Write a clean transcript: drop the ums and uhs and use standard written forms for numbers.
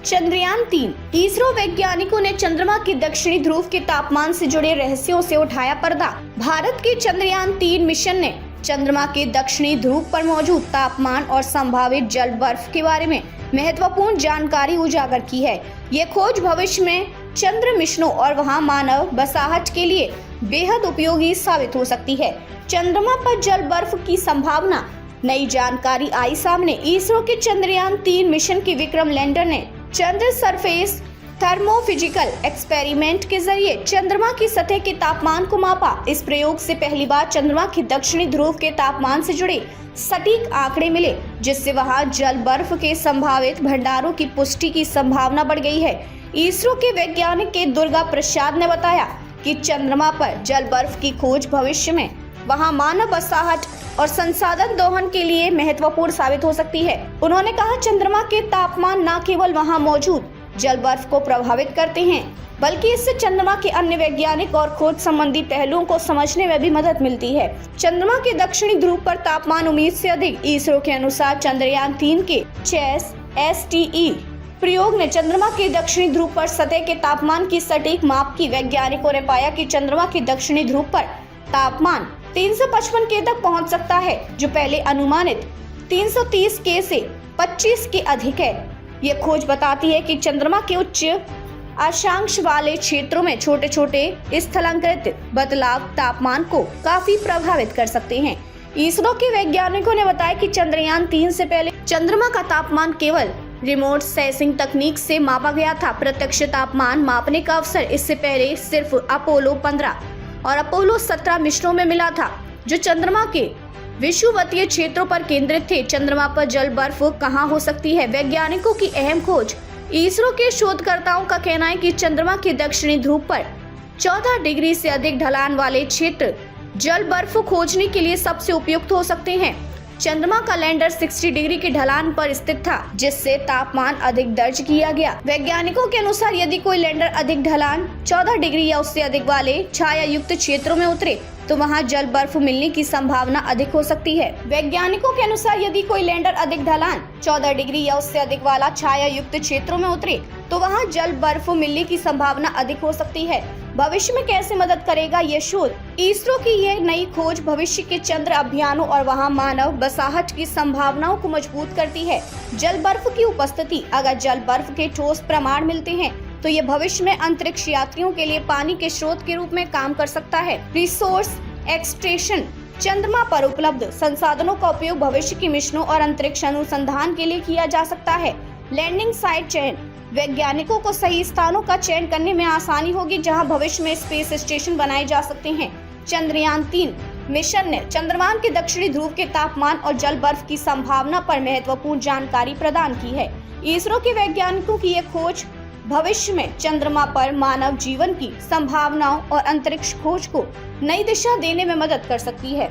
चंद्रयान-3 इसरो वैज्ञानिकों ने चंद्रमा के दक्षिणी ध्रुव के तापमान से जुड़े रहस्यों से उठाया पर्दा। भारत के चंद्रयान-3 मिशन ने चंद्रमा के दक्षिणी ध्रुव पर मौजूद तापमान और संभावित जल बर्फ के बारे में महत्वपूर्ण जानकारी उजागर की है। ये खोज भविष्य में चंद्र मिशनों और वहां मानव बसाहट के लिए बेहद उपयोगी साबित हो सकती है। चंद्रमा पर जल बर्फ की संभावना, नई जानकारी आई सामने। इसरो के चंद्रयान-3 मिशन के विक्रम लैंडर ने चंद्र सरफेस थर्मोफिजिकल एक्सपेरिमेंट के जरिए चंद्रमा की सतह के तापमान को मापा। इस प्रयोग से पहली बार चंद्रमा के दक्षिणी ध्रुव के तापमान से जुड़े सटीक आंकड़े मिले, जिससे वहां जल बर्फ के संभावित भंडारों की पुष्टि की संभावना बढ़ गई है। इसरो के वैज्ञानिक के दुर्गा प्रसाद ने बताया कि चंद्रमा पर जल बर्फ की खोज भविष्य में वहां मानव बसाहट और संसाधन दोहन के लिए महत्वपूर्ण साबित हो सकती है। उन्होंने कहा, चंद्रमा के तापमान न केवल वहां मौजूद जल बर्फ को प्रभावित करते हैं, बल्कि इससे चंद्रमा के अन्य वैज्ञानिक और खोज संबंधी पहलुओं को समझने में भी मदद मिलती है। चंद्रमा के दक्षिणी ध्रुव पर तापमान उम्मीद से अधिक। इसरो के अनुसार चंद्रयान-3 के चेस STE प्रयोग ने चंद्रमा के दक्षिणी ध्रुव पर सतह के तापमान की सटीक माप की। वैज्ञानिकों ने पाया कि चंद्रमा के दक्षिणी ध्रुव पर तापमान 355 K तक पहुंच सकता है, जो पहले अनुमानित 330 K से 25 K अधिक है। ये खोज बताती है कि चंद्रमा के उच्च अक्षांश वाले क्षेत्रों में छोटे छोटे स्थलांतरित बदलाव तापमान को काफी प्रभावित कर सकते हैं। इसरो के वैज्ञानिकों ने बताया कि चंद्रयान-3 से पहले चंद्रमा का तापमान केवल रिमोट सेंसिंग तकनीक से मापा गया था। प्रत्यक्ष तापमान मापने का अवसर इससे पहले सिर्फ अपोलो 15 और अपोलो 17 मिशनों में मिला था, जो चंद्रमा के विषुवतीय क्षेत्रों पर केंद्रित थे। चंद्रमा पर जल बर्फ कहां हो सकती है? वैज्ञानिकों की अहम खोज। इसरो के शोधकर्ताओं का कहना है कि चंद्रमा के दक्षिणी ध्रुव पर 14 डिग्री से अधिक ढलान वाले क्षेत्र जल बर्फ खोजने के लिए सबसे उपयुक्त हो सकते हैं। चंद्रमा का लैंडर 60 डिग्री की ढलान पर स्थित था, जिससे तापमान अधिक दर्ज किया गया। वैज्ञानिकों के अनुसार यदि कोई लैंडर अधिक ढलान 14 डिग्री या उससे अधिक वाले छाया युक्त क्षेत्रों में उतरे तो वहां जल बर्फ मिलने की संभावना अधिक हो सकती है। वैज्ञानिकों के अनुसार यदि कोई लैंडर अधिक ढलान 14 डिग्री या उससे अधिक वाला छाया युक्त क्षेत्रों में उतरे तो वहां जल बर्फ मिलने की संभावना अधिक हो सकती है। भविष्य में कैसे मदद करेगा ये शोध? इसरो की यह नई खोज भविष्य के चंद्र अभियानों और वहां मानव बसाहट की संभावनाओं को मजबूत करती है। जल बर्फ की उपस्थिति, अगर जल बर्फ के ठोस प्रमाण मिलते हैं तो ये भविष्य में अंतरिक्ष यात्रियों के लिए पानी के स्रोत के रूप में काम कर सकता है। रिसोर्स एक्सट्रैक्शन, चंद्रमा पर उपलब्ध संसाधनों का उपयोग भविष्य की मिशनों और अंतरिक्ष अनुसंधान के लिए किया जा सकता है। लैंडिंग साइट चयन, वैज्ञानिकों को सही स्थानों का चयन करने में आसानी होगी जहां भविष्य में स्पेस स्टेशन बनाए जा सकते हैं। चंद्रयान-3 मिशन ने चंद्रमा के दक्षिणी ध्रुव के तापमान और जल बर्फ की संभावना पर महत्वपूर्ण जानकारी प्रदान की है। इसरो के वैज्ञानिकों की यह खोज भविष्य में चंद्रमा पर मानव जीवन की संभावनाओं और अंतरिक्ष खोज को नई दिशा देने में मदद कर सकती है।